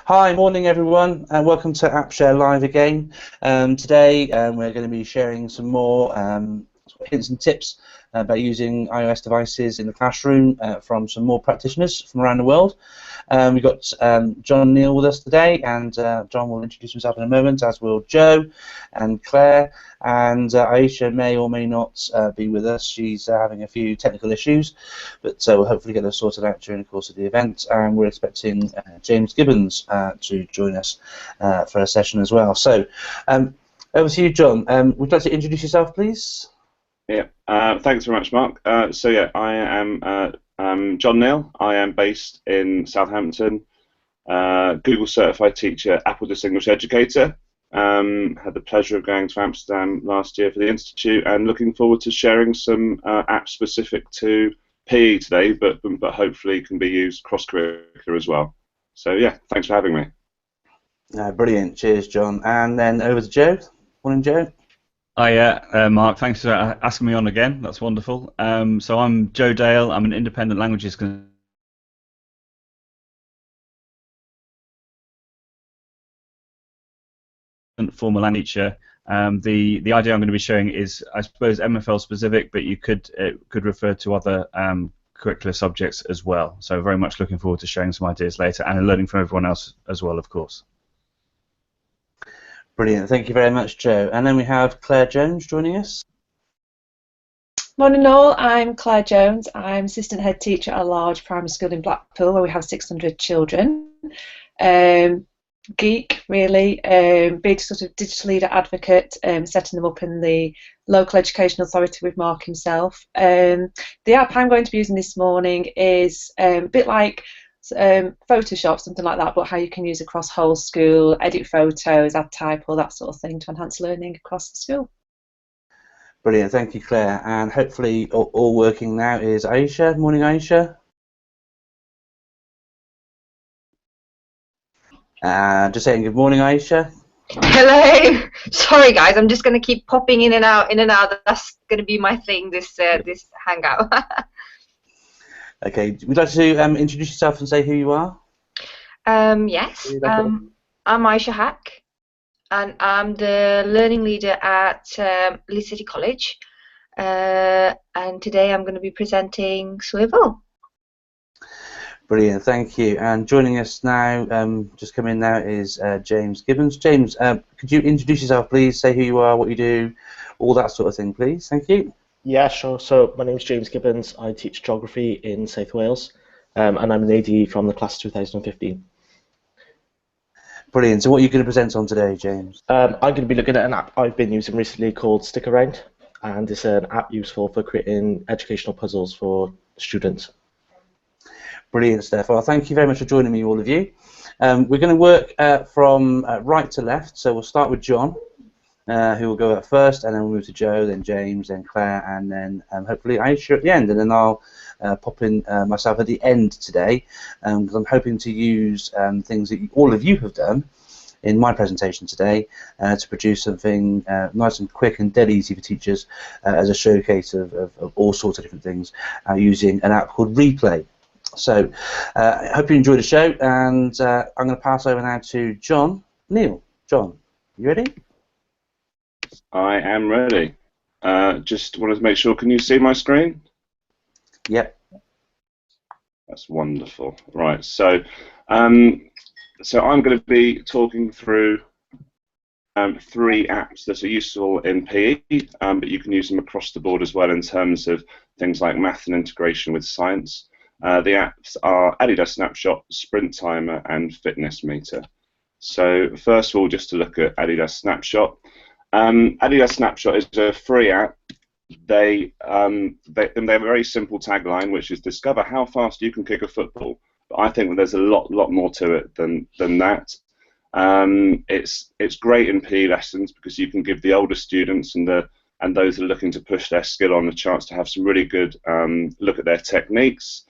Hi, morning everyone, and welcome to AppShare Live again. Today we're going to be sharing some more hints and tips about using iOS devices in the classroom from some more practitioners from around the world. We've got John Neal with us today, and John will introduce himself in a moment, as will Joe and Claire, and Aisha may or may not be with us. She's having a few technical issues, but we'll hopefully get those sorted out during the course of the event, and we're expecting James Gibbons to join us for a session as well. So over to you, John. Would you like to introduce yourself, please? Yeah, thanks very much, Mark. So yeah, I am John Neal. I am based in Southampton, Google certified teacher, Apple Distinguished Educator. Had the pleasure of going to Amsterdam last year for the Institute, and looking forward to sharing some apps specific to PE today, but hopefully can be used cross-curricular as well. So yeah, thanks for having me. Brilliant. Cheers, John. And then over to Joe. Morning, Joe. Hi, Mark. Thanks for asking me on again. That's wonderful. So I'm Joe Dale. I'm an independent languages consultant, former language teacher. The idea I'm going to be showing is, I suppose, MFL specific, but you could refer to other curricular subjects as well. So very much looking forward to sharing some ideas later and learning from everyone else as well, of course. Brilliant. Thank you very much, Joe. And then we have Claire Jones joining us. Morning all, I'm Claire Jones. I'm assistant head teacher at a large primary school in Blackpool where we have 600 children. Geek, really, big sort of digital leader advocate, setting them up in the local education authority with Mark himself. The app I'm going to be using this morning is a bit like Photoshop, something like that, but how you can use across whole school, edit photos, add typo, that sort of thing to enhance learning across the school. Brilliant, thank you, Claire. And hopefully all working now is Aisha. Morning, Aisha. Just saying good morning, Aisha. Hello. Sorry guys, I'm just going to keep popping in and out. That's going to be my thing, this hangout. Okay, would you like to introduce yourself and say who you are? Yes, I'm Aisha Hack, and I'm the learning leader at Leeds City College, and today I'm going to be presenting Swivel. Brilliant, thank you. And joining us now, just come in now, is James Gibbons. James, could you introduce yourself, please? Say who you are, what you do, all that sort of thing, please. Thank you. Yeah, sure. So my name is James Gibbons. I teach geography in South Wales, and I'm an AD from the class 2015. Brilliant. So what are you going to present on today, James? I'm going to be looking at an app I've been using recently called Stick Around, and it's an app useful for creating educational puzzles for students. Brilliant stuff. Well, thank you very much for joining me, all of you. We're going to work from right to left, so we'll start with John, who will go up first, and then we'll move to Joe, then James, then Claire, and then hopefully Aisha at the end, and then I'll pop in myself at the end today, because I'm hoping to use things that all of you have done in my presentation today to produce something nice and quick and dead easy for teachers as a showcase of all sorts of different things using an app called Replay. So I hope you enjoyed the show, and I'm going to pass over now to John Neal. John, you ready? I am ready. Just wanted to make sure, can you see my screen? Yep. That's wonderful. Right, so I'm going to be talking through 3 apps that are useful in PE, but you can use them across the board as well in terms of things like math and integration with science. The apps are Adidas Snapshot, Sprint Timer, and Fitness Meter. So first of all, just to look at Adidas Snapshot. Adidas Snapshot is a free app. They have a very simple tagline, which is discover how fast you can kick a football. But I think that there's a lot more to it than that. It's great in PE lessons because you can give the older students and those that are looking to push their skill on a chance to have some really good look at their techniques.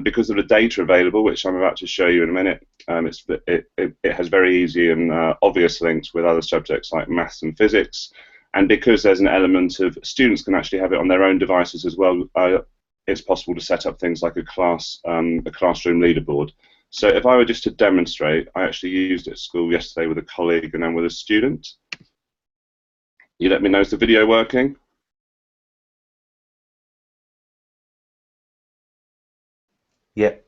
Because of the data available, which I'm about to show you in a minute, it has very easy and obvious links with other subjects like maths and physics, and because there's an element of students can actually have it on their own devices as well, it's possible to set up things like a classroom leaderboard. So if I were just to demonstrate, I actually used it at school yesterday with a colleague and then with a student. You let me know, is the video working? Yep.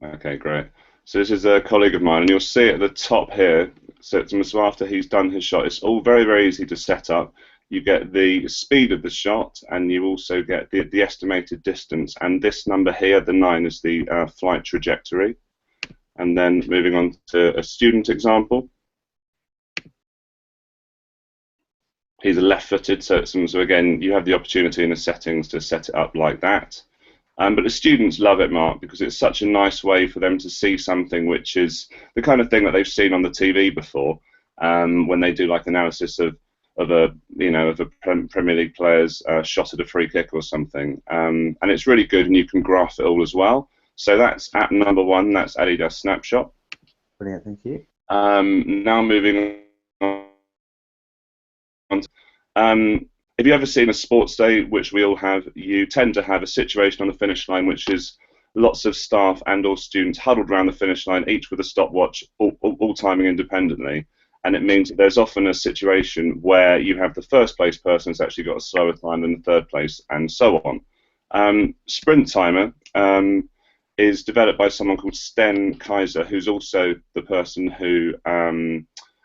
Okay, great. So this is a colleague of mine, and you'll see at the top here, so after he's done his shot, it's all very, very easy to set up. You get the speed of the shot, and you also get the estimated distance, and this number here, the 9, is the flight trajectory. And then moving on to a student example. He's a left-footed, so again, you have the opportunity in the settings to set it up like that. But the students love it, Mark, because it's such a nice way for them to see something which is the kind of thing that they've seen on the TV before, when they do like analysis of a Premier League player's shot at a free kick or something. And it's really good, and you can graph it all as well. So that's app number 1. That's Adidas Snapshot. Brilliant, thank you. Now moving on. If you've ever seen a sports day, which we all have, you tend to have a situation on the finish line which is lots of staff and or students huddled around the finish line, each with a stopwatch, all timing independently. And it means that there's often a situation where you have the first place person who's actually got a slower time than the third place, and so on. Sprint Timer is developed by someone called Sten Kaiser, who's also the person who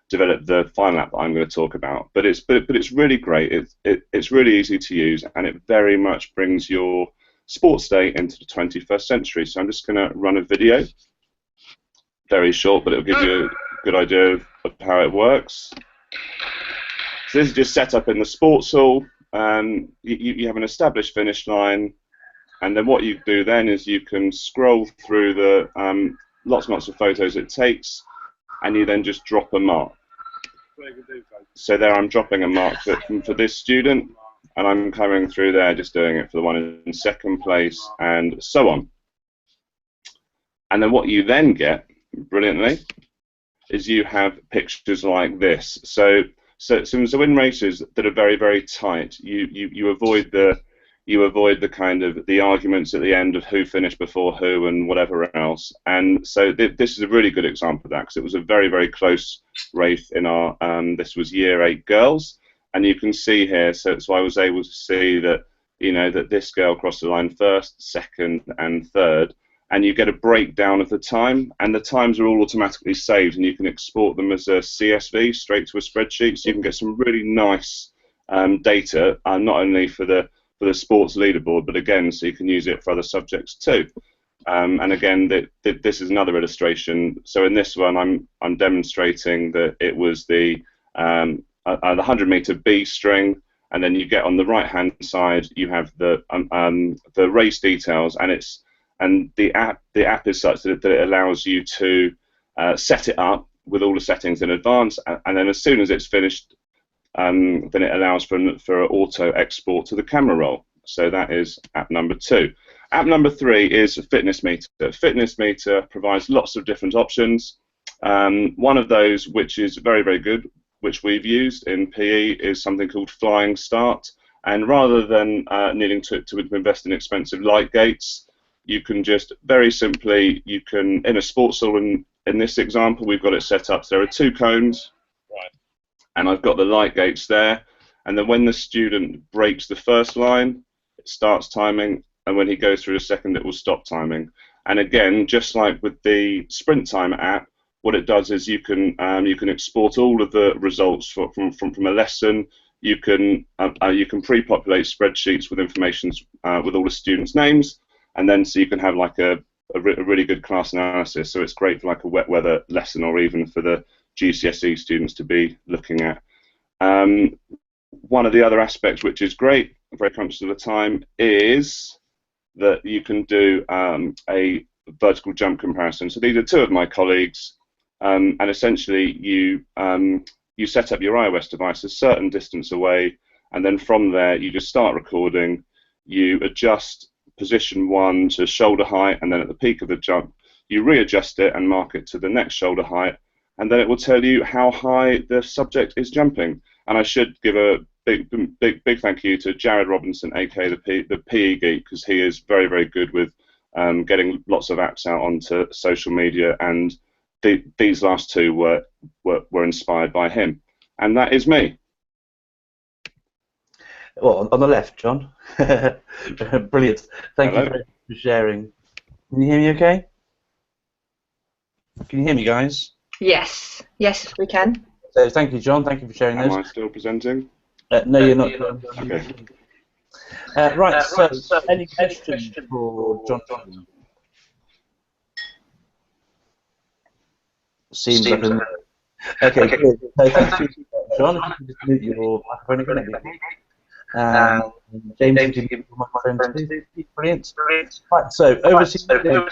developed the final app that I'm going to talk about. But it's really great. It's really easy to use, and it very much brings your sports day into the 21st century. So I'm just going to run a video, very short, but it'll give you a good idea of how it works. So this is just set up in the sports hall. You have an established finish line, and then what you do then is you can scroll through the lots and lots of photos it takes, and you then just drop a mark. So there I'm dropping a mark for this student, and I'm coming through there just doing it for the one in second place, and so on. And then what you then get, brilliantly, is you have pictures like this. So in races that are very, very tight, you avoid the kind of the arguments at the end of who finished before who and whatever else. And so this is a really good example of that, because it was a very, very close race in our this was Year 8 girls, and you can see here. So I was able to see that that this girl crossed the line first, second, and third. And you get a breakdown of the time, and the times are all automatically saved, and you can export them as a CSV straight to a spreadsheet, so you can get some really nice data, not only for the sports leaderboard, but again, so you can use it for other subjects too. And again, this is another illustration. So in this one, I'm demonstrating that it was the 100-meter B string, and then you get on the right-hand side, you have the race details, and the app is such that it allows you to set it up with all the settings in advance, and then as soon as it's finished, then it allows for auto export to the camera roll. So that is app number 2. App number 3 is Fitness Meter. Fitness Meter provides lots of different options. One of those, which is very, very good, which we've used in PE, is something called Flying Start. And rather than needing to invest in expensive light gates, you can just very simply, in a sports hall, in this example, we've got it set up. So there are 2 cones, right, and I've got the light gates there. And then when the student breaks the first line, it starts timing, and when he goes through the second, it will stop timing. And again, just like with the Sprint Timer app, what it does is you can export all of the results from a lesson. You can pre-populate spreadsheets with information with all the students' names, and then so you can have like a really good class analysis. So it's great for like a wet weather lesson, or even for the GCSE students to be looking at. One of the other aspects which is great, I'm very conscious of the time, is that you can do a vertical jump comparison. So these are 2 of my colleagues, and essentially you set up your iOS device a certain distance away, and then from there you just start recording. You adjust position 1 to shoulder height, and then at the peak of the jump you readjust it and mark it to the next shoulder height, and then it will tell you how high the subject is jumping. And I should give a big thank you to Jared Robinson, aka the PE Geek, because he is very, very good with getting lots of apps out onto social media, and these last two were inspired by him, and that is me. Well, on the left, John. Brilliant. Thank you Hello. very much for sharing. Can you hear me okay? Can you hear me, guys? Yes, yes, we can. So thank you, John. Thank you for sharing Am those. I still presenting? No, you're not. John. Okay. Right, so any questions for John? Seems like a... Okay, good. So thank you, John. If you can just mute your microphone again. James, you can give your microphone too. Brilliant. Right, so over to you.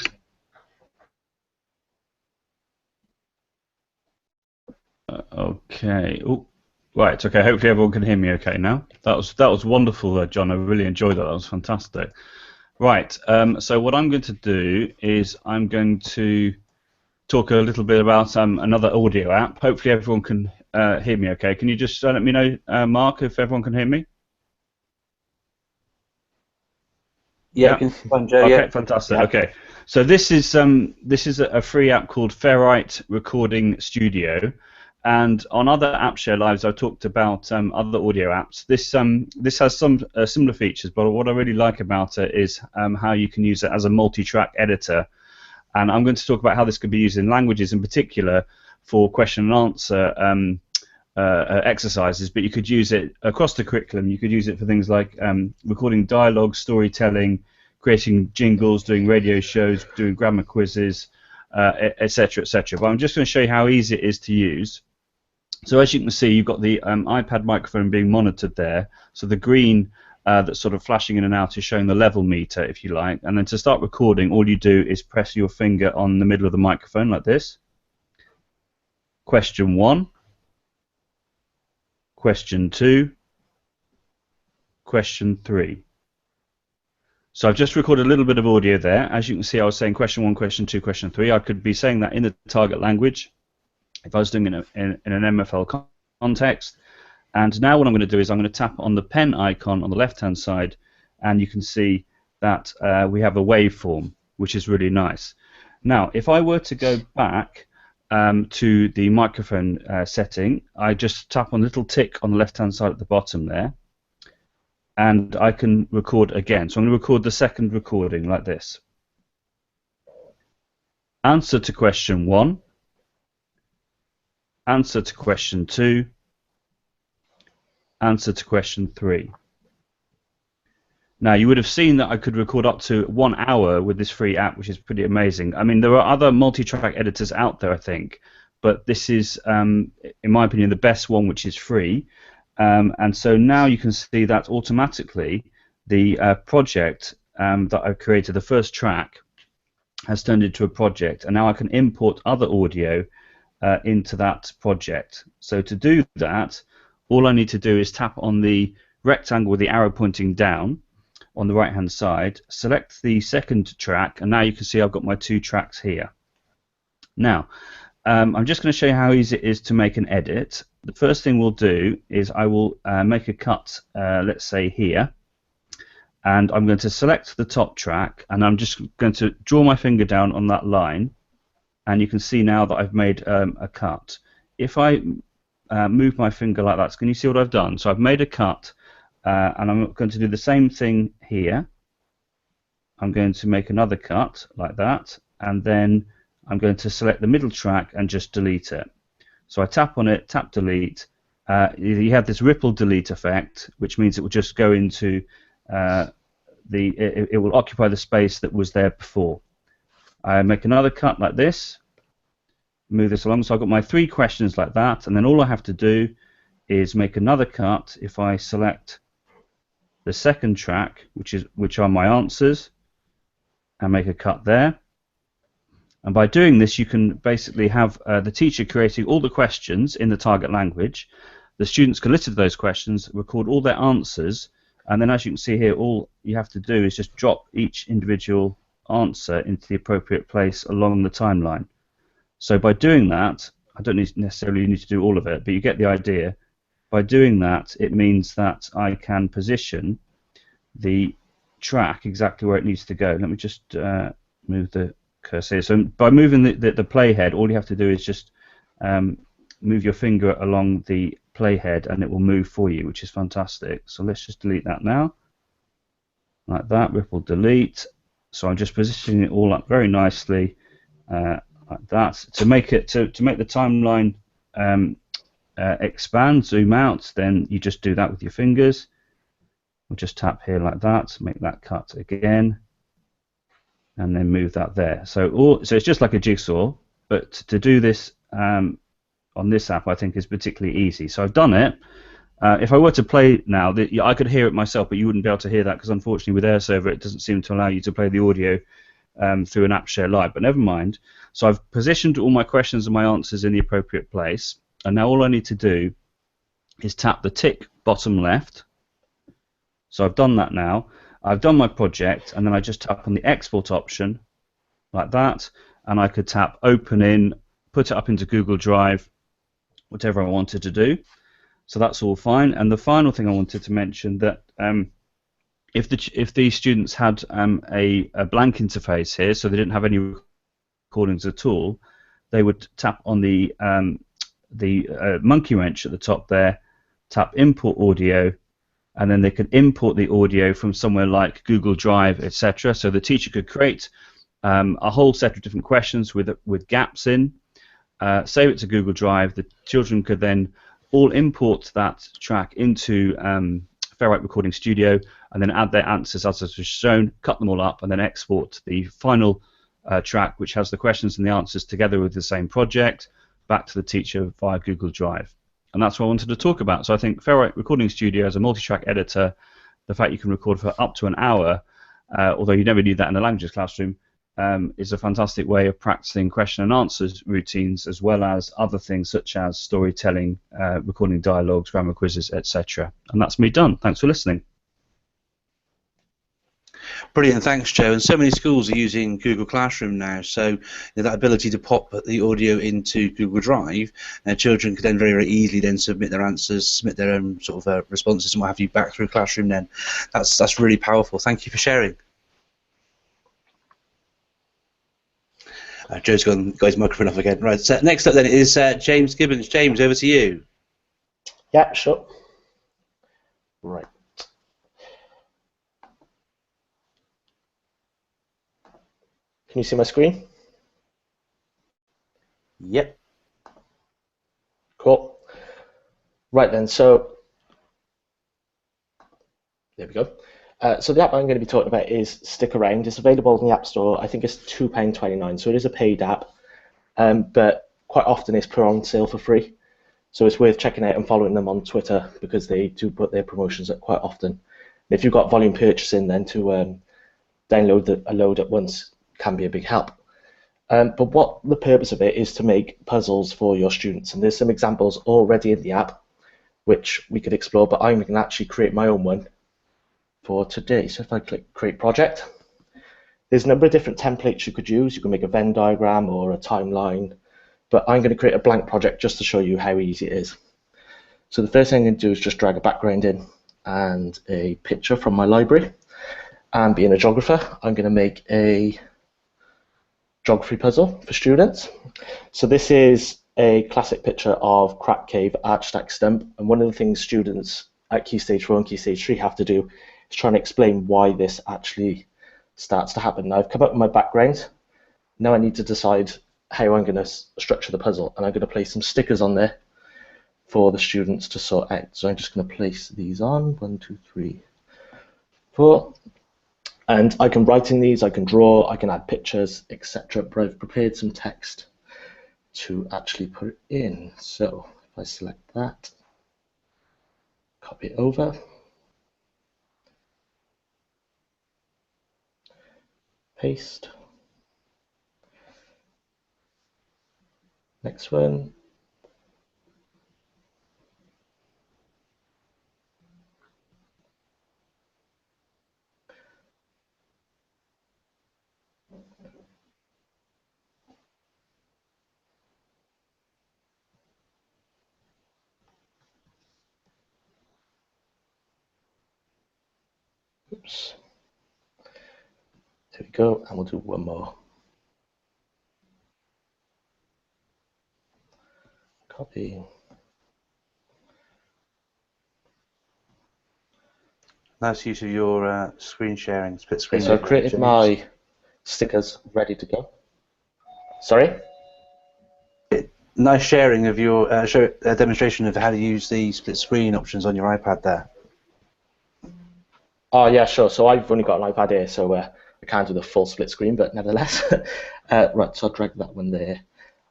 Okay. Ooh. Right. Okay. Hopefully everyone can hear me okay now. That was wonderful, John. I really enjoyed that. That was fantastic. Right. So what I'm going to do is I'm going to talk a little bit about another audio app. Hopefully everyone can hear me okay. Can you just let me know, Mark, if everyone can hear me? Yeah, I can find Joe. Okay, Yeah. fantastic. Yeah. Okay, so this is a free app called Ferrite Recording Studio, and on other App Share Lives I've talked about other audio apps. This has some similar features, but what I really like about it is how you can use it as a multi-track editor, and I'm going to talk about how this could be used in languages, in particular for question and answer exercises, but you could use it across the curriculum. You could use it for things like recording dialogue, storytelling, creating jingles, doing radio shows, doing grammar quizzes, etc., etc. But I'm just going to show you how easy it is to use. So as you can see, you've got the iPad microphone being monitored there. So the green that's sort of flashing in and out is showing the level meter, if you like. And then to start recording, all you do is press your finger on the middle of the microphone like this. Question 1. Question 2, question 3. So I've just recorded a little bit of audio there. As you can see, I was saying question 1, question 2, question 3. I could be saying that in the target language if I was doing it in an MFL context. And now what I'm going to do is I'm going to tap on the pen icon on the left-hand side, and you can see that we have a waveform, which is really nice. Now, if I were to go back to the microphone setting, I just tap on the little tick on the left-hand side at the bottom there, and I can record again. So I'm going to record the second recording like this. Answer to question 1, answer to question 2, answer to question 3. Now, you would have seen that I could record up to 1 hour with this free app, which is pretty amazing. I mean, there are other multi-track editors out there, I think, but this is, in my opinion, the best one, which is free. And so now you can see that automatically the project that I've created, the first track, has turned into a project, and now I can import other audio into that project. So to do that, all I need to do is tap on the rectangle with the arrow pointing down on the right hand side, select the second track, and now you can see I've got my 2 tracks here. Now I'm just going to show you how easy it is to make an edit. The first thing we'll do is I will make a cut, let's say here, and I'm going to select the top track, and I'm just going to draw my finger down on that line, and you can see now that I've made a cut. If I move my finger like that, can you see what I've done? So I've made a cut, and I'm going to do the same thing here. I'm going to make another cut like that, and then I'm going to select the middle track and just delete it. So I tap on it, tap delete. You have this ripple delete effect, which means it will just go into it will occupy the space that was there before. I make another cut like this, move this along. So I've got my 3 questions like that, and then all I have to do is make another cut. If I select the second track, which are my answers, and make a cut there. And by doing this, you can basically have the teacher creating all the questions in the target language. The students can listen to those questions, record all their answers, and then as you can see here, all you have to do is just drop each individual answer into the appropriate place along the timeline. So by doing that, I don't necessarily need to do all of it, but you get the idea. By doing that, it means that I can position the track exactly where it needs to go. Let me just move the cursor here. So by moving the playhead, all you have to do is just move your finger along the playhead and it will move for you, which is fantastic. So let's just delete that now. Like that, ripple delete. So I'm just positioning it all up very nicely, like that. To make it to make the timeline expand, zoom out, then you just do that with your fingers. We'll just tap here like that, make that cut again, and then move that there. So it's just like a jigsaw, but to do this on this app, I think is particularly easy. So I've done it. If I were to play now, I could hear it myself, but you wouldn't be able to hear that because unfortunately with AirServer it doesn't seem to allow you to play the audio through an app share live, but never mind. So I've positioned all my questions and my answers in the appropriate place, and now all I need to do is tap the tick bottom left. So I've done that now. I've done my project, and then I just tap on the export option like that, and I could tap open in, put it up into Google Drive, whatever I wanted to do. So that's all fine. And the final thing I wanted to mention that if the students had a blank interface here, so they didn't have any recordings at all, they would tap on the monkey wrench at the top there, tap import audio, and then they could import the audio from somewhere like Google Drive, etc. So the teacher could create a whole set of different questions with gaps in, save it to Google Drive. The children could then all import that track into Ferrite Recording Studio and then add their answers as was shown, cut them all up, and then export the final track, which has the questions and the answers together with the same project, back to the teacher via Google Drive. And that's what I wanted to talk about. So I think Ferrite Recording Studio as a multi-track editor, the fact you can record for up to an hour, although you never need that in the languages classroom, is a fantastic way of practicing question and answers routines, as well as other things such as storytelling, recording dialogues, grammar quizzes, etc. And that's me done. Thanks for listening. Brilliant, thanks, Joe. And so many schools are using Google Classroom now, so that ability to pop the audio into Google Drive, children could then very, very easily then submit their answers, submit their own sort of responses and what have you back through Classroom. Then that's really powerful. Thank you for sharing. Joe's got his microphone off again. Right, so next up then is James Gibbons. James, over to you. Yeah, sure. Right. Can you see my screen? Yep. Cool. Right then, so there we go. So the app I'm going to be talking about is Stick Around. It's available in the App Store. I think it's £2.29, so it is a paid app, but quite often it's put on sale for free. So it's worth checking out and following them on Twitter because they do put their promotions up quite often. And if you've got volume purchasing, then to download a load at once can be a big help. But what the purpose of it is to make puzzles for your students. And there's some examples already in the app which we could explore, but I'm going to actually create my own one for today. So if I click Create Project, there's a number of different templates you could use. You can make a Venn diagram or a timeline, but I'm going to create a blank project just to show you how easy it is. So the first thing I'm going to do is just drag a background in and a picture from my library. And being a geographer, I'm going to make a geography puzzle for students. So this is a classic picture of Crack Cave Archstack Stump, and one of the things students at Key Stage 4 and Key Stage 3 have to do is try and explain why this actually starts to happen. Now I've come up with my background. Now I need to decide how I'm going to structure the puzzle, and I'm going to place some stickers on there for the students to sort out. So I'm just going to place these on, 1, 2, 3, 4. And I can write in these, I can draw, I can add pictures, etc. But I've prepared some text to actually put it in. So if I select that, copy it over, paste, next one, oops. There we go, and we'll do one more. Copy. Nice use of your screen sharing, split screen. So I've created my stickers ready to go. Sorry? Nice sharing of your demonstration of how to use the split screen options on your iPad there. Oh yeah, sure. So I've only got an iPad here, so I can't do the full split screen, but nevertheless. Right, so I'll drag that one there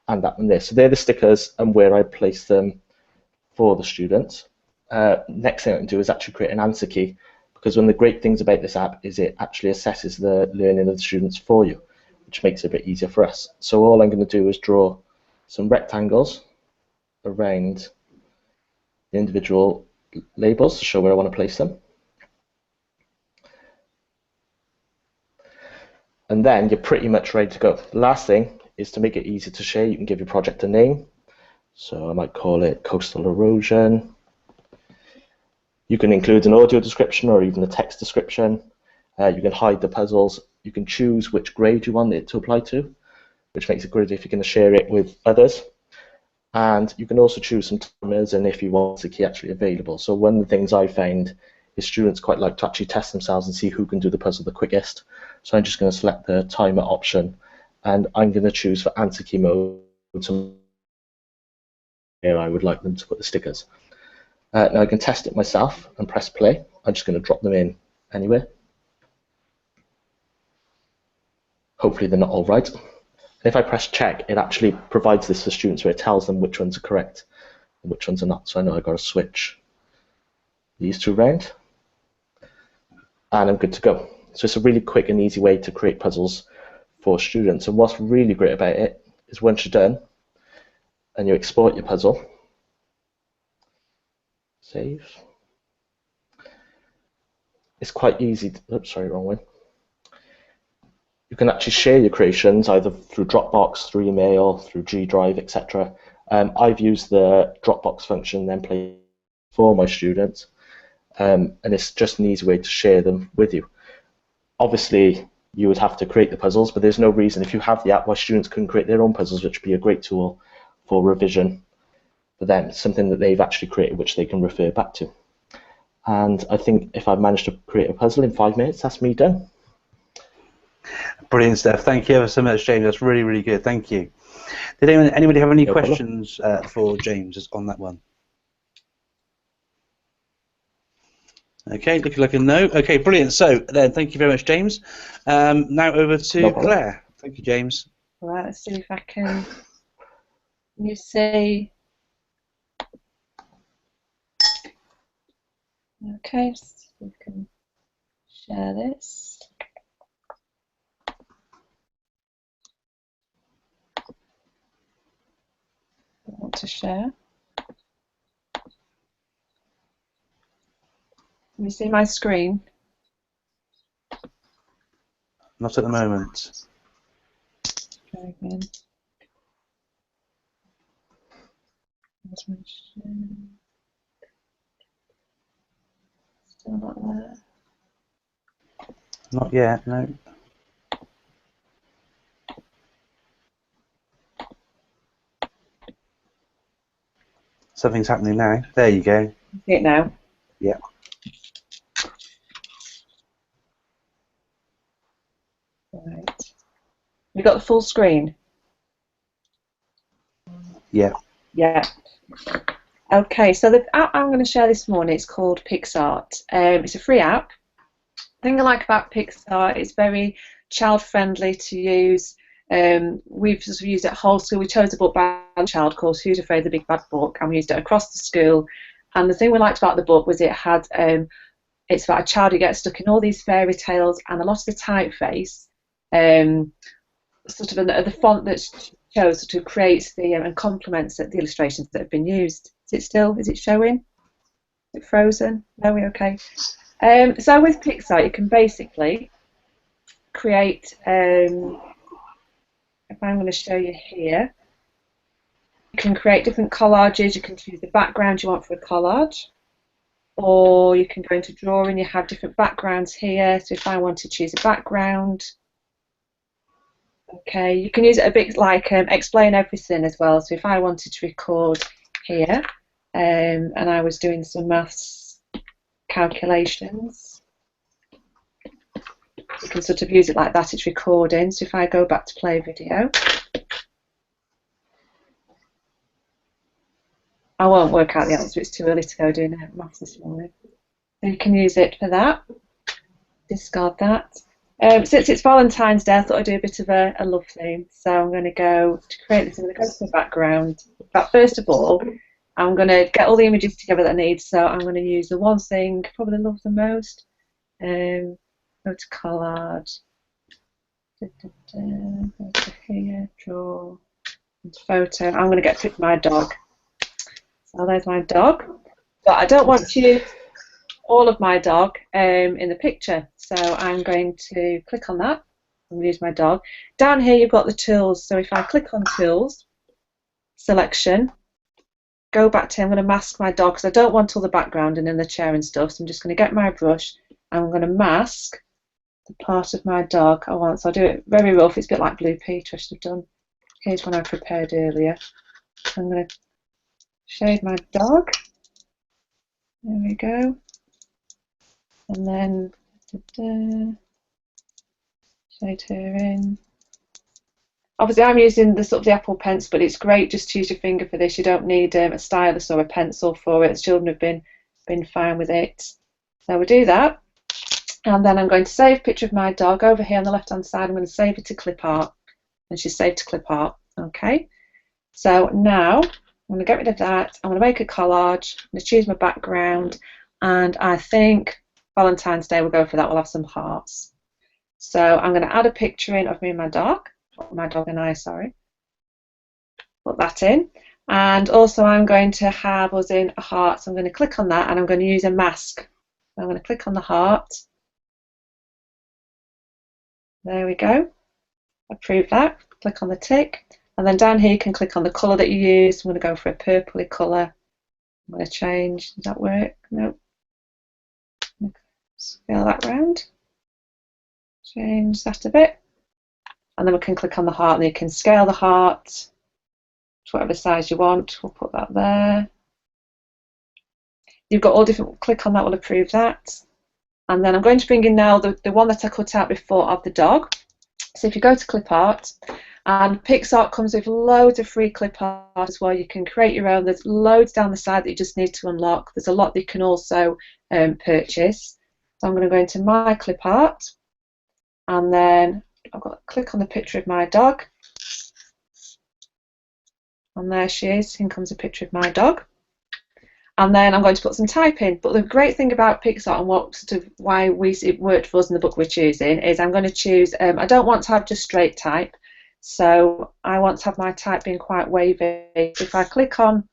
and that one there. So they're the stickers and where I place them for the students. Next thing I can do is actually create an answer key, because one of the great things about this app is it actually assesses the learning of the students for you, which makes it a bit easier for us. So all I'm going to do is draw some rectangles around the individual labels to show where I want to place them. And then you're pretty much ready to go. The last thing is to make it easy to share. You can give your project a name. So I might call it Coastal Erosion. You can include an audio description or even a text description. You can hide the puzzles. You can choose which grade you want it to apply to, which makes it good if you're going to share it with others. And you can also choose some timers and if you want the key actually available. So one of the things I found is students quite like to actually test themselves and see who can do the puzzle the quickest. So I'm just going to select the timer option, and I'm going to choose for answer key mode where I would like them to put the stickers. Now I can test it myself and press play. I'm just going to drop them in anywhere. Hopefully they're not all right. And if I press check, it actually provides this for students where it tells them which ones are correct and which ones are not. So I know I've got to switch these two around, and I'm good to go. So it's a really quick and easy way to create puzzles for students. And what's really great about it is once you're done and you export your puzzle, save, it's quite easy to, oops, sorry, wrong one. You can actually share your creations either through Dropbox, through email, through G Drive, etc. I've used the Dropbox function then play for my students, and it's just an easy way to share them with you. Obviously, you would have to create the puzzles, but there's no reason if you have the app why students couldn't create their own puzzles, which would be a great tool for revision for them, something that they've actually created which they can refer back to. And I think if I've managed to create a puzzle in 5 minutes, that's me done. Brilliant stuff. Thank you ever so much, James. That's really, really good. Thank you. Did anybody have any questions for James on that one? Okay, looking like a no. Okay, brilliant. So then, thank you very much, James. Now over to Claire. Thank you, James. All right, let's see if I can. You see. Okay, so we can share this. I want to share. Can you see my screen? Not at the moment. Try again. Where's my share? Still not there. Not yet, no. Something's happening now. There you go. See it now? Yeah. Right. You got the full screen? Yeah. Yeah. Okay, so the app I'm going to share this morning is called PixArt. It's a free app. The thing I like about PixArt, it's very child-friendly to use. We've just used it at whole school. We chose a book by a child called Who's Afraid of the Big Bad Book, and we used it across the school. And the thing we liked about the book was it had, it's about a child who gets stuck in all these fairy tales, and a lot of the typeface, sort of the font that's chose sort of creates the and complements the illustrations that have been used. Is it showing? Is it frozen? No, we're okay. So with PixArt, you can basically create, if I'm going to show you here, you can create different collages. You can choose the background you want for a collage, or you can go into drawing. You have different backgrounds here. So if I want to choose a background, Okay, you can use it a bit like explain everything as well. So if I wanted to record here and I was doing some maths calculations, you can sort of use it like that. It's recording. So if I go back to play video, I won't work out the answer. It's too early to go doing maths this morning. So you can use it for that. Discard that. Since it's Valentine's Day, I thought I'd do a bit of a love theme. So I'm going to go to create this. I'm going to go to the background. But first of all, I'm going to get all the images together that I need. So I'm going to use the one thing I probably love the most. Go to collage. Go to here, draw, photo. I'm going to get to pick my dog. So there's my dog. But I don't want to use all of my dog in the picture. So I'm going to click on that. I'm going to use my dog. Down here you've got the tools. So if I click on tools, selection, go back to, I'm going to mask my dog because I don't want all the background and in the chair and stuff. So I'm just going to get my brush and I'm going to mask the part of my dog I want. So I'll do it very rough. It's a bit like Blue Peter I should have done. Here's one I prepared earlier. I'm going to shade my dog. There we go. And then shade her in. Obviously I'm using the sort of the Apple Pencil, but it's great just to use your finger for this. You don't need a stylus or a pencil for it. The children have been fine with it. So we'll do that. And then I'm going to save picture of my dog over here on the left hand side. I'm going to save it to clip art. And she's saved to clip art. Okay. So now I'm going to get rid of that. I'm going to make a collage. I'm going to choose my background. And I think Valentine's Day we'll go for that. We'll have some hearts. So I'm going to add a picture in of me and my dog and I, sorry. Put that in. And also I'm going to have us in a heart. So I'm going to click on that and I'm going to use a mask. I'm going to click on the heart. There we go. Approve that. Click on the tick. And then down here you can click on the colour that you use. I'm going to go for a purpley colour. I'm going to change. Does that work? Nope. Scale that round. Change that a bit. And then we can click on the heart and you can scale the heart to whatever size you want. We'll put that there. You've got all different, click on that, will approve that. And then I'm going to bring in now the one that I cut out before of the dog. So if you go to clip art, and PixArt comes with loads of free clip art as well. You can create your own. There's loads down the side that you just need to unlock. There's a lot that you can also purchase. So I'm going to go into my clip art, and then I've got to click on the picture of my dog. And there she is. In comes a picture of my dog. And then I'm going to put some type in. But the great thing about PixArt and what sort of why it worked for us in the book we're choosing is I'm going to choose, I don't want to have just straight type. So I want to have my type being quite wavy. If I click on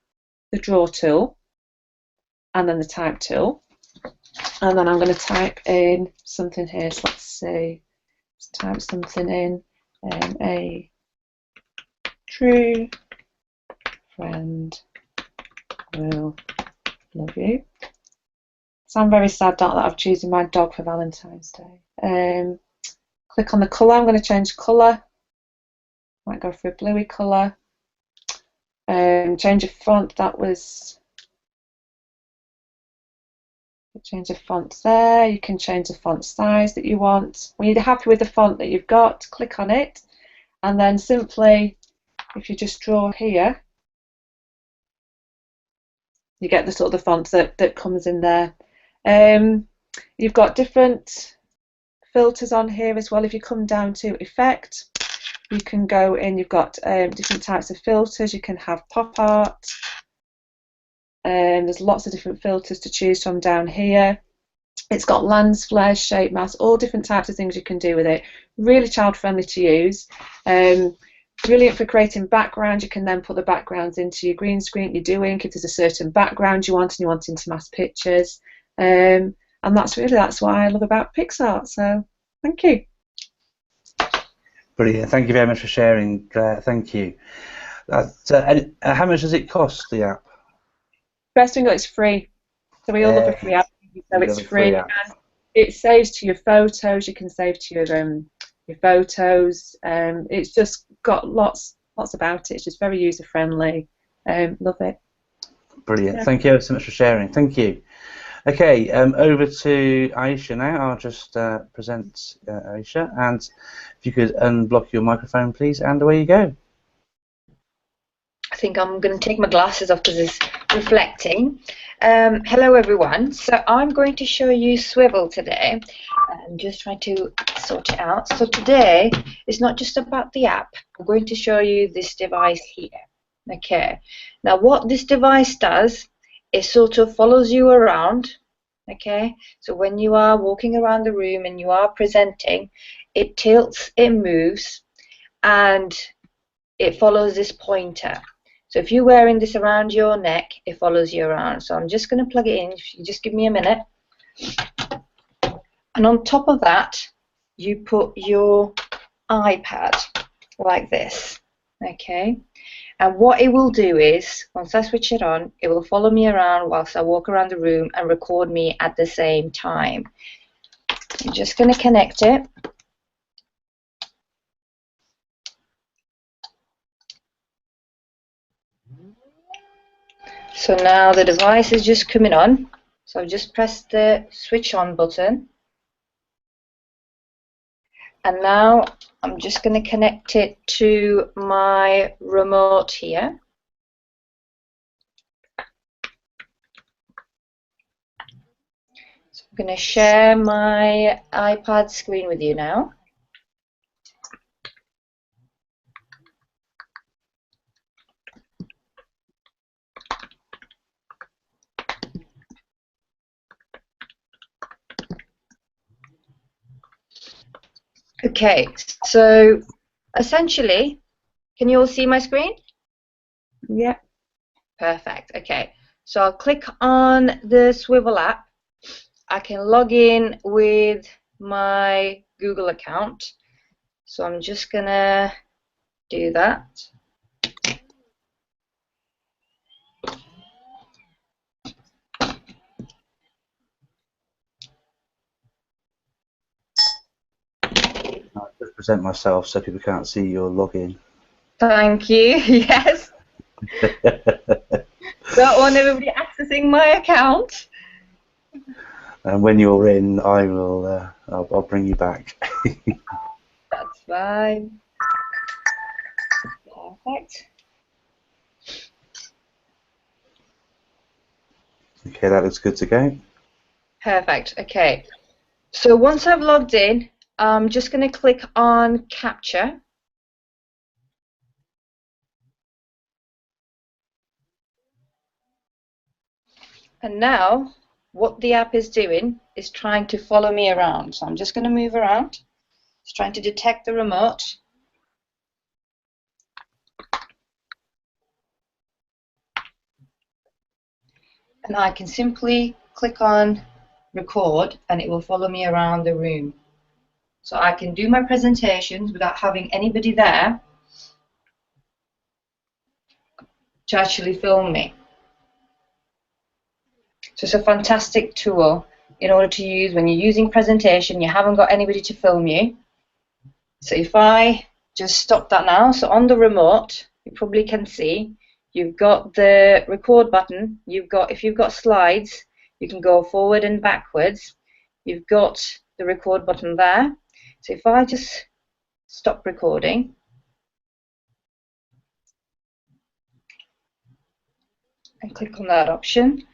the draw tool and then the type tool, and then I'm going to type in something here. So let's see. Let's type something in. A true friend will love you. So I'm very sad that I'm choosing my dog for Valentine's Day. Click on the colour. I'm going to change colour. Might go for a bluey colour. Change a font. That was. Change the font there. You can change the font size that you want. When you're happy with the font that you've got, click on it, and then simply, if you just draw here, you get the sort of the font that comes in there. You've got different filters on here as well. If you come down to effect, you can go in. You've got different types of filters. You can have pop art. There's lots of different filters to choose from down here. It's got lens, flares, shape, mask, all different types of things you can do with it. Really child friendly to use. Brilliant for creating backgrounds. You can then put the backgrounds into your green screen, your doing, if there's a certain background you want and you want into mass pictures. And that's what I love about PixArt. So thank you. Brilliant. Thank you very much for sharing, Claire. Thank you. How much does it cost, the app? Best thing, it's free. So we all love a free app. So it's free. And it saves to your photos. You can save to your your photos. It's just got lots about it. It's just very user friendly. Love it. Brilliant. Yeah. Thank you so much for sharing. Thank you. Okay, over to Aisha now. I'll just present Aisha, and if you could unblock your microphone, please, and away you go. I think I'm going to take my glasses off because it's reflecting. Hello everyone. So I'm going to show you Swivel today. I'm just trying to sort it out. So today it's not just about the app. I'm going to show you this device here. Okay. Now what this device does, it sort of follows you around. Okay. So when you are walking around the room and you are presenting, it tilts, it moves, and it follows this pointer. So if you're wearing this around your neck, it follows you around. So I'm just going to plug it in. If you just give me a minute. And on top of that, you put your iPad like this. Okay. And what it will do is, once I switch it on, it will follow me around whilst I walk around the room and record me at the same time. I'm just going to connect it. So now the device is just coming on. So I've just pressed the switch on button. And now I'm just going to connect it to my remote here. So I'm going to share my iPad screen with you now. Okay, so essentially, can you all see my screen? Yeah. Perfect. Okay, so I'll click on the Swivel app. I can log in with my Google account. So I'm just gonna do that. I'll just present myself so people can't see your login. Thank you. Yes. Don't want everybody accessing my account. And when you're in, I will. I'll bring you back. That's fine. Perfect. Okay, that looks good to go. Perfect. Okay. So once I've logged in, I'm just going to click on Capture. And now what the app is doing is trying to follow me around. So I'm just going to move around. It's trying to detect the remote. And I can simply click on record and it will follow me around the room. So I can do my presentations without having anybody there to actually film me. So it's a fantastic tool in order to use when you're using presentation, you haven't got anybody to film you. So if I just stop that now, so on the remote, you probably can see, you've got the record button, if you've got slides, you can go forward and backwards. You've got the record button there. So if I just stop recording, and click on that option,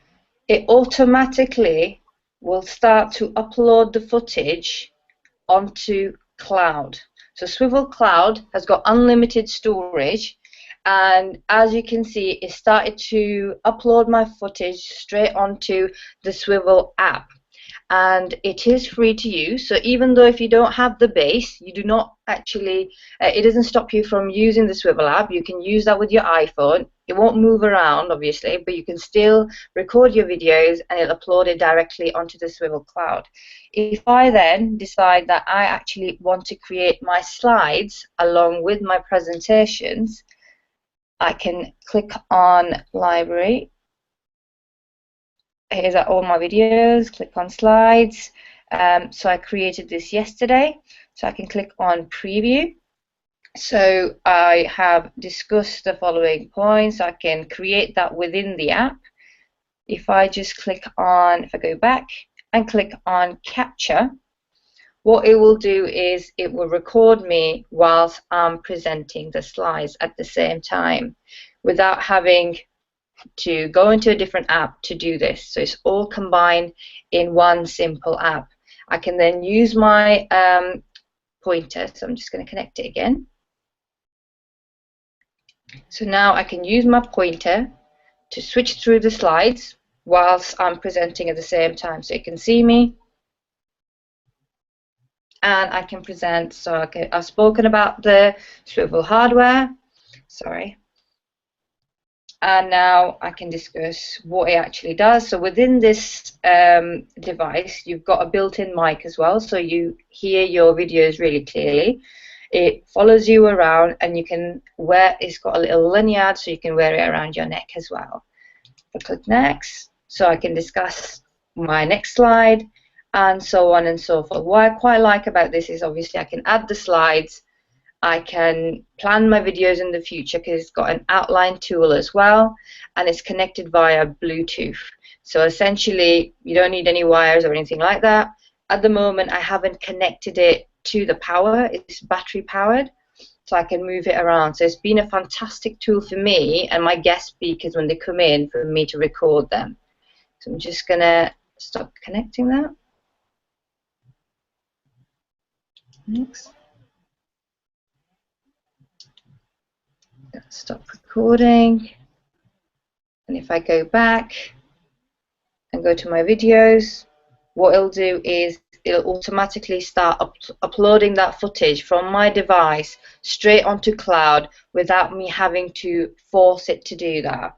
it automatically will start to upload the footage onto cloud. So Swivel Cloud has got unlimited storage, and as you can see, it started to upload my footage straight onto the Swivel app. And it is free to use, so even though if you don't have the base, you do not actually, it doesn't stop you from using the Swivel app. You can use that with your iPhone. It won't move around, obviously, but you can still record your videos and it'll upload it directly onto the Swivel Cloud. If I then decide that I actually want to create my slides along with my presentations, I can click on Library. Here's all my videos, click on slides. So I created this yesterday. So I can click on preview. So I have discussed the following points. I can create that within the app. If I just click on, if I go back and click on capture, what it will do is it will record me whilst I'm presenting the slides at the same time without having to go into a different app to do this. So it's all combined in one simple app. I can then use my pointer, so I'm just going to connect it again. So now I can use my pointer to switch through the slides whilst I'm presenting at the same time. So you can see me and I can present. So I've spoken about the swivel hardware, sorry, and now I can discuss what it actually does. So within this device, you've got a built-in mic as well, so you hear your videos really clearly. It follows you around, and you can wear, it's got a little lanyard, so you can wear it around your neck as well. If I click next, so I can discuss my next slide, and so on and so forth. What I quite like about this is obviously I can add the slides, I can plan my videos in the future because it's got an outline tool as well, and it's connected via Bluetooth. So essentially, you don't need any wires or anything like that. At the moment, I haven't connected it to the power. It's battery powered, so I can move it around. So it's been a fantastic tool for me and my guest speakers when they come in for me to record them. So I'm just going to stop connecting that. Next. Stop recording, and if I go back and go to my videos, what it'll do is it'll automatically start uploading that footage from my device straight onto cloud without me having to force it to do that.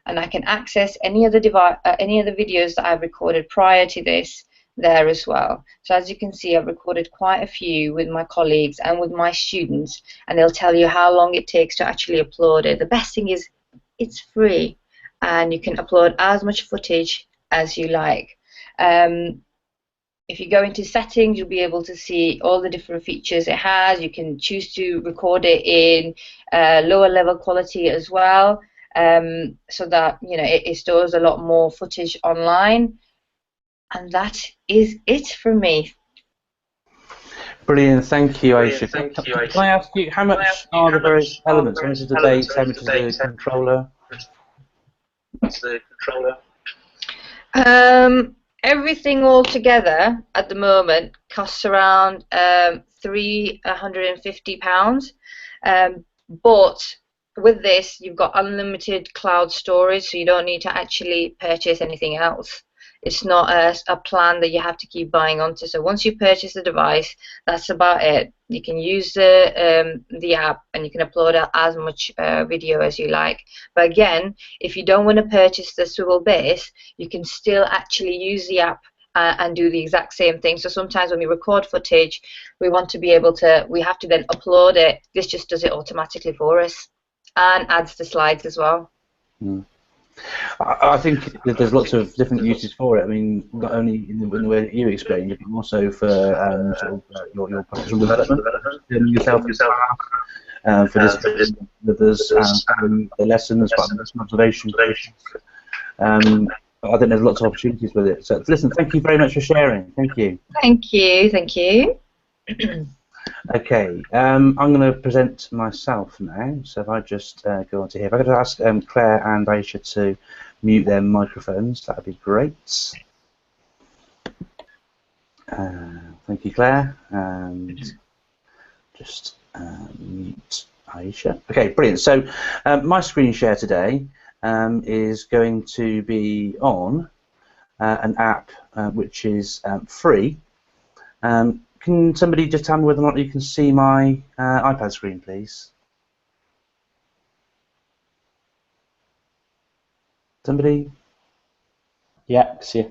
And I can access any other videos that I've recorded prior to this there as well. So as you can see, I've recorded quite a few with my colleagues and with my students, and they'll tell you how long it takes to actually upload it. The best thing is it's free, and you can upload as much footage as you like. If you go into settings, you'll be able to see all the different features it has. You can choose to record it in lower level quality as well, so that it stores a lot more footage online. And that is it from me. Brilliant, thank you, Aisha. Can I ask you, how much are the various elements? How much is the base, how much is the controller? Everything all together at the moment costs around £350. But with this, you've got unlimited cloud storage, so you don't need to actually purchase anything else. It's not a plan that you have to keep buying onto. So once you purchase the device, that's about it. You can use the app, and you can upload as much video as you like. But again, if you don't want to purchase the swivel base, you can still actually use the app and do the exact same thing. So sometimes when we record footage, we want to be able to, we have to then upload it. This just does it automatically for us and adds the slides as well. Mm. I think that there's lots of different uses for it. I mean, not only in the way that you explained it, but also for your professional development, yourself for this, others, the lessons, observation. I think there's lots of opportunities with it. So listen, thank you very much for sharing. Thank you. Thank you. Thank you. Okay, I'm going to present myself now. So if I just go on to here, if I could ask Claire and Aisha to mute their microphones, that would be great. Thank you, Claire. And just mute Aisha. Okay, brilliant. So my screen share today is going to be on an app which is free. Can somebody just tell me whether or not you can see my iPad screen, please? Somebody? Yeah, see.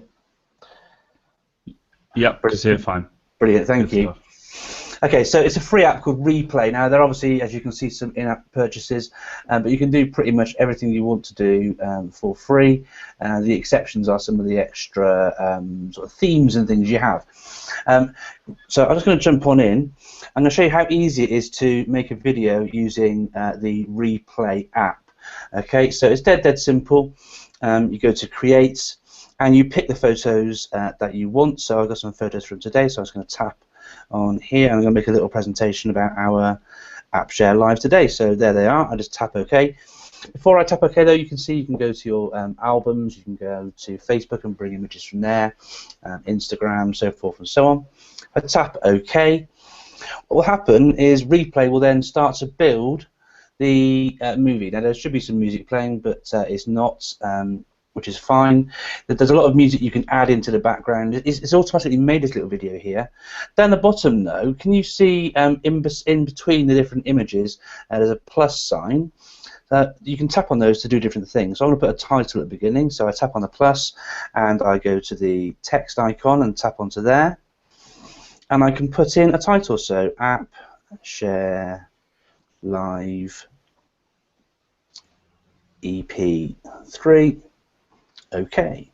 Yep, can see it fine. Brilliant, thank you. Okay, so it's a free app called Replay. Now, there are obviously, as you can see, some in-app purchases, but you can do pretty much everything you want to do for free. The exceptions are some of the extra sort of themes and things you have. So I'm just going to jump on in. I'm going to show you how easy it is to make a video using the Replay app. Okay, so it's dead simple. You go to Create, and you pick the photos that you want. So I've got some photos from today, so I'm just going to tap on here, and I'm going to make a little presentation about our app share live today. So there they are. I just tap OK. Before I tap OK, though, you can see you can go to your albums, you can go to Facebook and bring images from there, Instagram, so forth and so on. I tap OK. What will happen is Replay will then start to build the movie. Now, there should be some music playing, but it's not, which is fine. There's a lot of music you can add into the background. It's automatically made this little video here. Down the bottom, though, can you see in between the different images, there's a plus sign. You can tap on those to do different things. So I'm going to put a title at the beginning. So I tap on the plus, and I go to the text icon and tap onto there. And I can put in a title. So App Share Live EP3. OK,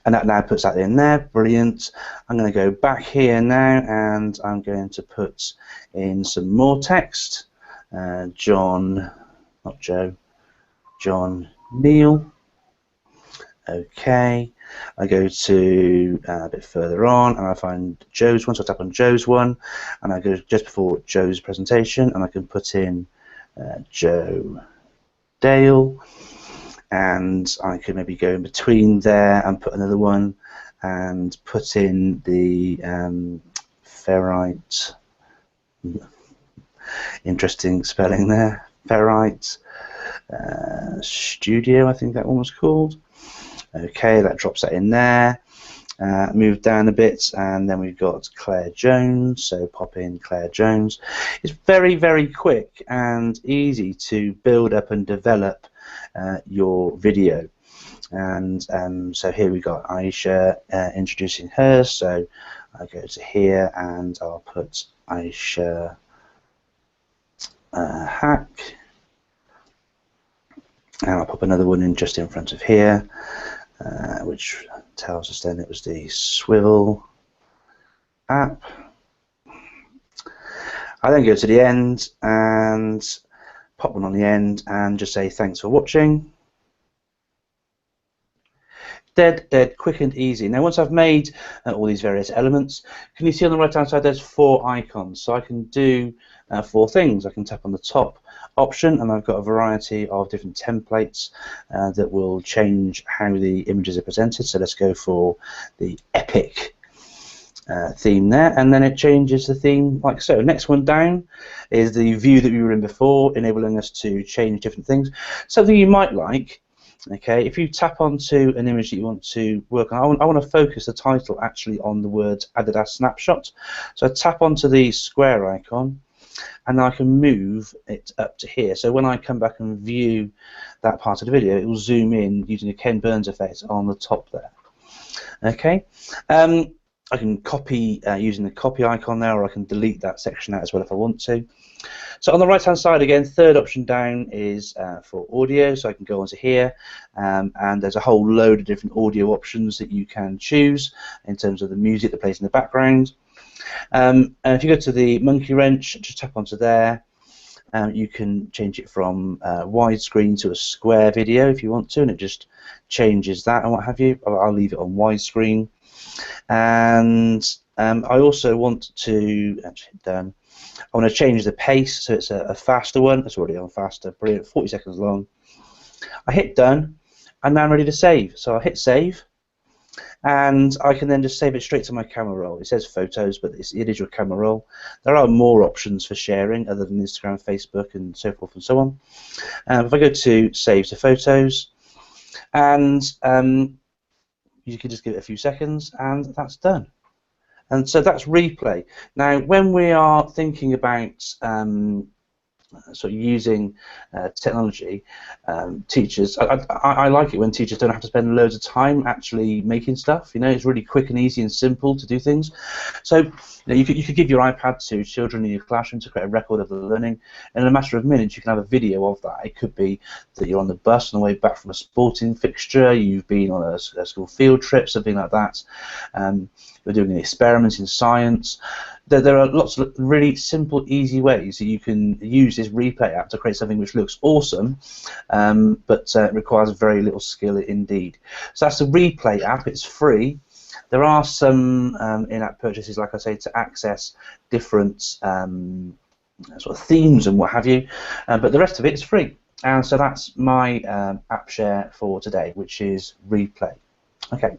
and that now puts that in there. Brilliant. I'm going to go back here now, and I'm going to put in some more text. John, not Joe, John Neal. OK, I go to a bit further on, and I find Joe's one, so I tap on Joe's one, and I go just before Joe's presentation, and I can put in Joe Dale. And I could maybe go in between there and put another one and put in the Ferrite, interesting spelling there, Ferrite Studio, I think that one was called. Okay, that drops that in there. Move down a bit, and then we've got Claire Jones, so pop in Claire Jones. It's very, very quick and easy to build up and develop your video. And so here we got Aisha introducing her, so I go to here and I'll put Aisha Hack, and I'll pop another one in just in front of here, which tells us then it was the Swivel app. I then go to the end and pop one on the end and just say thanks for watching. Dead quick and easy. Now, once I've made all these various elements, can you see on the right hand side there's 4 icons? So I can do 4 things. I can tap on the top option, and I've got a variety of different templates that will change how the images are presented. So let's go for the epic theme there, and then it changes the theme like so. Next one down is the view that we were in before, enabling us to change different things. Something you might like, okay, if you tap onto an image that you want to work on, I want to focus the title actually on the words Adidas Snapshot. So I tap onto the square icon, and I can move it up to here. So when I come back and view that part of the video, it will zoom in using a Ken Burns effect on the top there. Okay. I can copy using the copy icon there, or I can delete that section out as well if I want to. So on the right hand side again, third option down is for audio, so I can go onto here, and there's a whole load of different audio options that you can choose in terms of the music that plays in the background. And if you go to the monkey wrench, just tap onto there. You can change it from widescreen to a square video if you want to, and it just changes that and what have you. I'll leave it on widescreen. And I also want to actually hit done. I want to change the pace, so it's a faster one. It's already on faster. Brilliant, 40 seconds long. I hit done, and now I'm ready to save. So I'll hit save, and I can then just save it straight to my camera roll. It says photos, but it is your camera roll. There are more options for sharing other than Instagram, Facebook, and so forth and so on. If I go to save to photos, and you can just give it a few seconds, and that's done. And so that's Replay. Now, when we are thinking about sort of using technology, teachers, I like it when teachers don't have to spend loads of time actually making stuff. You know, it's really quick and easy and simple to do things. So you know, you could give your iPad to children in your classroom to create a record of the learning, and in a matter of minutes you can have a video of that. It could be that you're on the bus on the way back from a sporting fixture, you've been on a school field trip, something like that. You're doing an experiment in science. There are lots of really simple, easy ways that you can use this replay app to create something which looks awesome, but requires very little skill indeed. So that's the replay app. It's free. There are some in-app purchases, like I say, to access different sort of themes and what have you, but the rest of it is free. And so that's my app share for today, which is replay. Okay.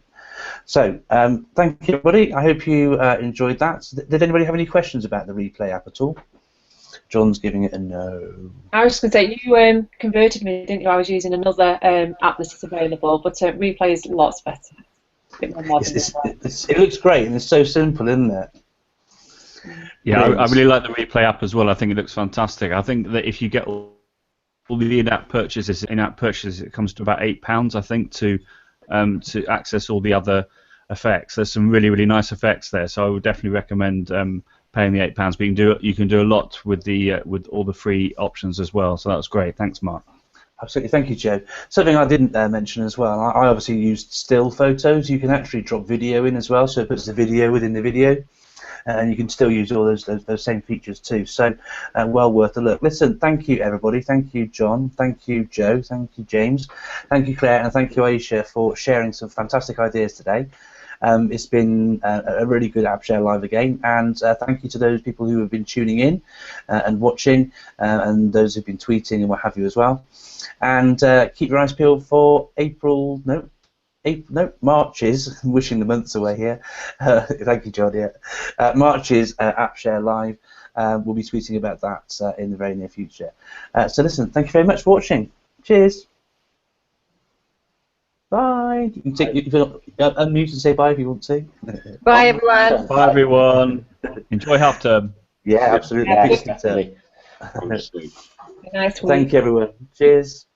So, thank you, everybody. I hope you enjoyed that. Did anybody have any questions about the replay app at all? John's giving it a no. I was just going to say, you converted me, didn't you? I was using another app that is available, but replay is lots better. A bit more modern. It looks great, and it's so simple, isn't it? Yeah, I really like the replay app as well. I think it looks fantastic. I think that if you get all the in-app purchases, it comes to about £8, I think, to access all the other effects. There's some really, really nice effects there, so I would definitely recommend paying the £8. But you can do a lot with with all the free options as well. So that was great. Thanks, Mark. Absolutely, thank you, Joe. Something I didn't mention as well. I obviously used still photos. You can actually drop video in as well, so it puts the video within the video. And you can still use all those same features too. So, well worth a look. Listen, thank you everybody. Thank you, John. Thank you, Joe. Thank you, James. Thank you, Claire, and thank you, Aisha, for sharing some fantastic ideas today. It's been a really good AppShare Live again, and thank you to those people who have been tuning in and watching, and those who've been tweeting and what have you as well. And keep your eyes peeled for March's, wishing the months away here. Thank you, John. Yeah. March's AppShare Live. We'll be tweeting about that in the very near future. So listen, thank you very much for watching. Cheers. Bye. You can unmute and say bye if you want to. Bye, everyone. Bye, everyone. Enjoy half term. Yeah, absolutely. Yeah, Peace definitely. Nice week. Thank you, everyone. Cheers.